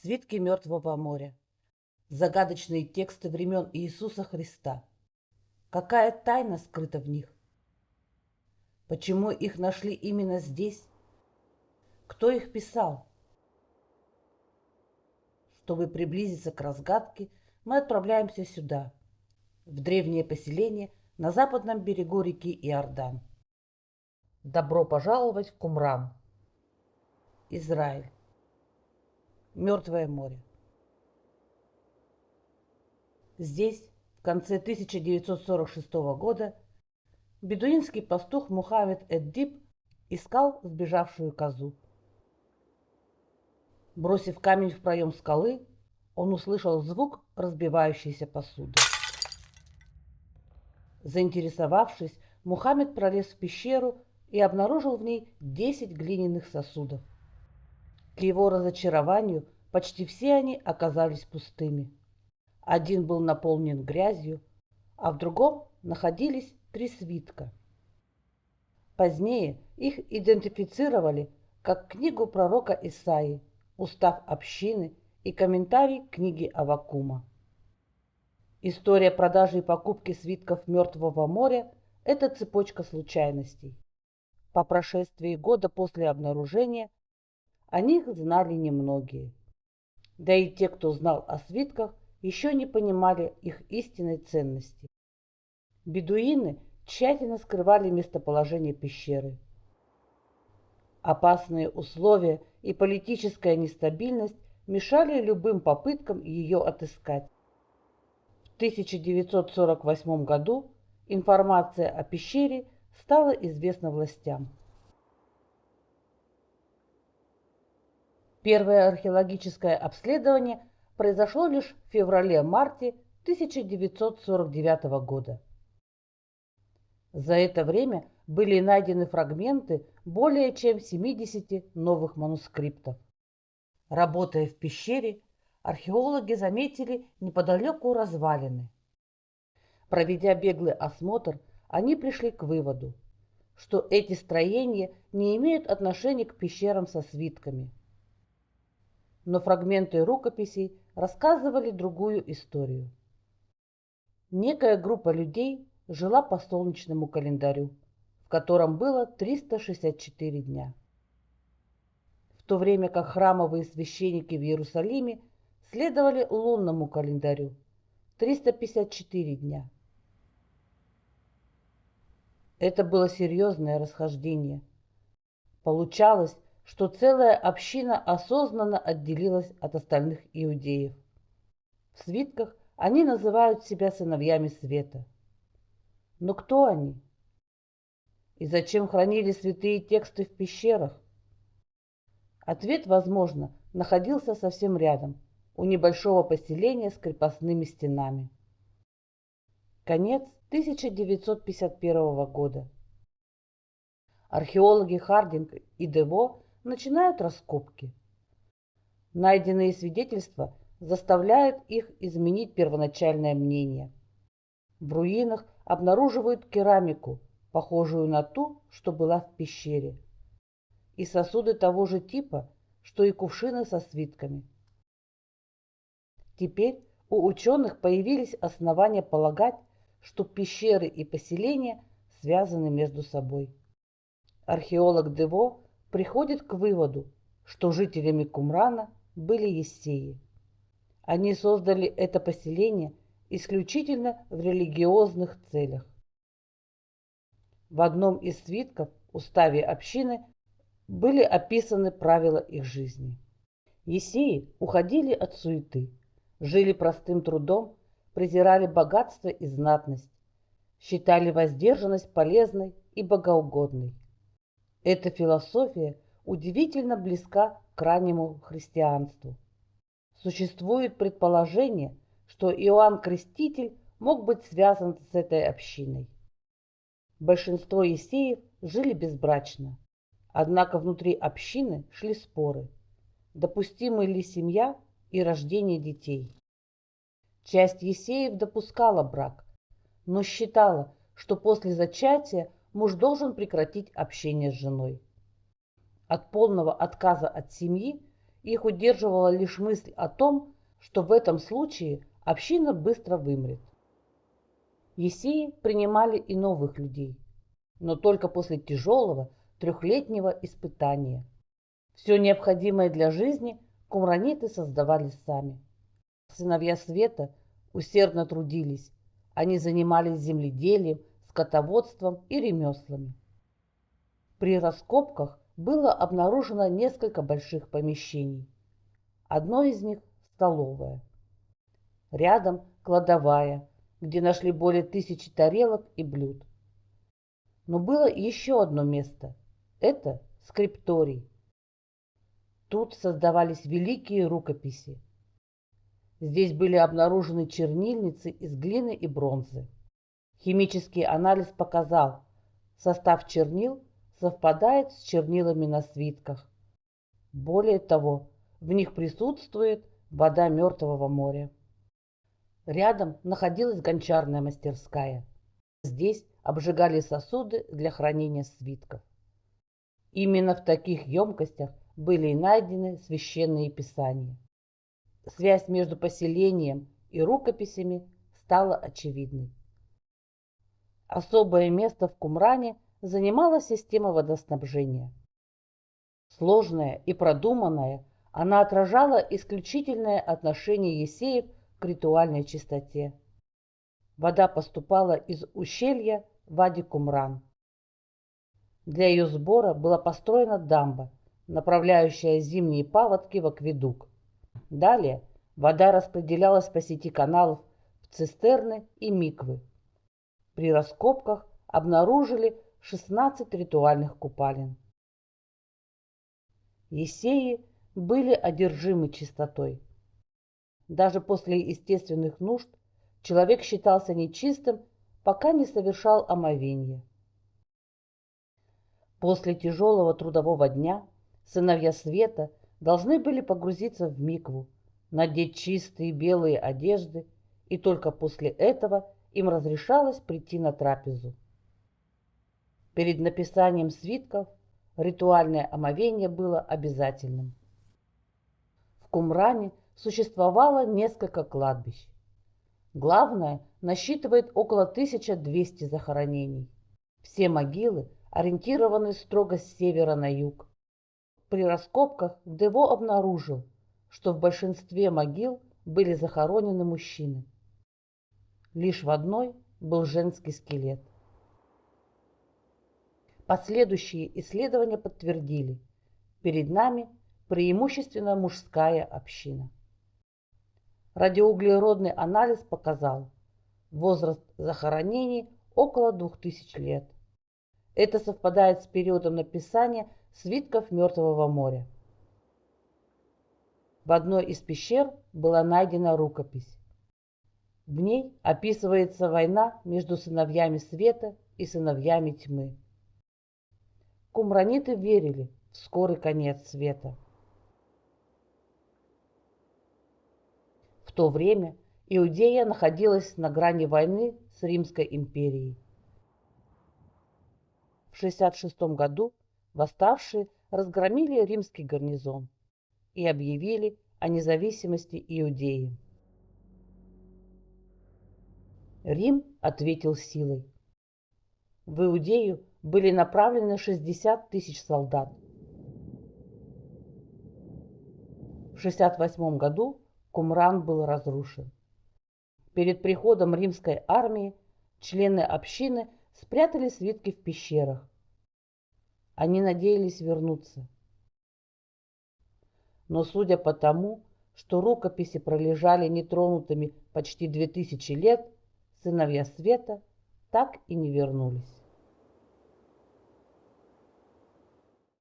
Свитки Мертвого моря. Загадочные тексты времен Иисуса Христа. Какая тайна скрыта в них? Почему их нашли именно здесь? Кто их писал? Чтобы приблизиться к разгадке, мы отправляемся сюда, в древнее поселение на западном берегу реки Иордан. Добро пожаловать в Кумран, Израиль. Мертвое море. Здесь, в конце 1946 года, бедуинский пастух Мухаммед эд-Диб искал сбежавшую козу. Бросив камень в проем скалы, он услышал звук разбивающейся посуды. Заинтересовавшись, Мухаммед пролез в пещеру и обнаружил в ней 10 глиняных сосудов. К его разочарованию почти все они оказались пустыми. Один был наполнен грязью, а в другом находились 3 свитка. Позднее их идентифицировали как книгу пророка Исаии, устав общины и комментарий книги Аввакума. История продажи и покупки свитков Мертвого моря – это цепочка случайностей. По прошествии года после обнаружения о них знали немногие. Да и те, кто знал о свитках, еще не понимали их истинной ценности. Бедуины тщательно скрывали местоположение пещеры. Опасные условия и политическая нестабильность мешали любым попыткам ее отыскать. В 1948 году информация о пещере стала известна властям. Первое археологическое обследование произошло лишь в феврале-марте 1949 года. За это время были найдены фрагменты более чем 70 новых манускриптов. Работая в пещере, археологи заметили неподалеку развалины. Проведя беглый осмотр, они пришли к выводу, что эти строения не имеют отношения к пещерам со свитками. Но фрагменты рукописей рассказывали другую историю. Некая группа людей жила по солнечному календарю, в котором было 364 дня. В то время как храмовые священники в Иерусалиме следовали лунному календарю – 354 дня. Это было серьезное расхождение. Получалось, что целая община осознанно отделилась от остальных иудеев. В свитках они называют себя сыновьями света. Но кто они? И зачем хранили святые тексты в пещерах? Ответ, возможно, находился совсем рядом, у небольшого поселения с крепостными стенами. Конец 1951 года. Археологи Хардинг и Дево начинают раскопки. Найденные свидетельства заставляют их изменить первоначальное мнение. В руинах обнаруживают керамику, похожую на ту, что была в пещере, и сосуды того же типа, что и кувшины со свитками. Теперь у ученых появились основания полагать, что пещеры и поселения связаны между собой. Археолог Дево приходит к выводу, что жителями Кумрана были ессеи. Они создали это поселение исключительно в религиозных целях. В одном из свитков, уставе общины, были описаны правила их жизни. Ессеи уходили от суеты, жили простым трудом, презирали богатство и знатность, считали воздержанность полезной и богоугодной. Эта философия удивительно близка к раннему христианству. Существует предположение, что Иоанн Креститель мог быть связан с этой общиной. Большинство ессеев жили безбрачно, однако внутри общины шли споры, допустимы ли семья и рождение детей. Часть ессеев допускала брак, но считала, что после зачатия муж должен прекратить общение с женой. От полного отказа от семьи их удерживала лишь мысль о том, что в этом случае община быстро вымрет. Есеи принимали и новых людей, но только после тяжелого трехлетнего испытания. Все необходимое для жизни кумраниты создавали сами. Сыновья света усердно трудились, они занимались земледелием, скотоводством и ремеслами. При раскопках было обнаружено несколько больших помещений. Одно из них – столовая. Рядом – кладовая, где нашли более 1000 тарелок и блюд. Но было еще одно место – это скрипторий. Тут создавались великие рукописи. Здесь были обнаружены чернильницы из глины и бронзы. Химический анализ показал, состав чернил совпадает с чернилами на свитках. Более того, в них присутствует вода Мертвого моря. Рядом находилась гончарная мастерская. Здесь обжигали сосуды для хранения свитков. Именно в таких емкостях были и найдены священные писания. Связь между поселением и рукописями стала очевидной. Особое место в Кумране занимала система водоснабжения. Сложная и продуманная, она отражала исключительное отношение есеев к ритуальной чистоте. Вода поступала из ущелья Вади-Кумран. Для ее сбора была построена дамба, направляющая зимние паводки в акведук. Далее вода распределялась по сети каналов в цистерны и миквы. При раскопках обнаружили 16 ритуальных купалин. Есеи были одержимы чистотой. Даже после естественных нужд человек считался нечистым, пока не совершал омовение. После тяжелого трудового дня сыновья света должны были погрузиться в микву, надеть чистые белые одежды, и только после этого им разрешалось прийти на трапезу. Перед написанием свитков ритуальное омовение было обязательным. В Кумране существовало несколько кладбищ. Главное насчитывает около 1200 захоронений. Все могилы ориентированы строго с севера на юг. При раскопках Дево обнаружил, что в большинстве могил были захоронены мужчины. Лишь в одной был женский скелет. Последующие исследования подтвердили, перед нами преимущественно мужская община. Радиоуглеродный анализ показал возраст захоронений около 2000 лет. Это совпадает с периодом написания свитков Мертвого моря. В одной из пещер была найдена рукопись. В ней описывается война между сыновьями света и сыновьями тьмы. Кумраниты верили в скорый конец света. В то время Иудея находилась на грани войны с Римской империей. В 66 году восставшие разгромили римский гарнизон и объявили о независимости Иудеи. Рим ответил силой. В Иудею были направлены 60 тысяч солдат. В 68 году Кумран был разрушен. Перед приходом римской армии члены общины спрятали свитки в пещерах. Они надеялись вернуться. Но судя по тому, что рукописи пролежали нетронутыми почти 2000 лет, сыновья света так и не вернулись.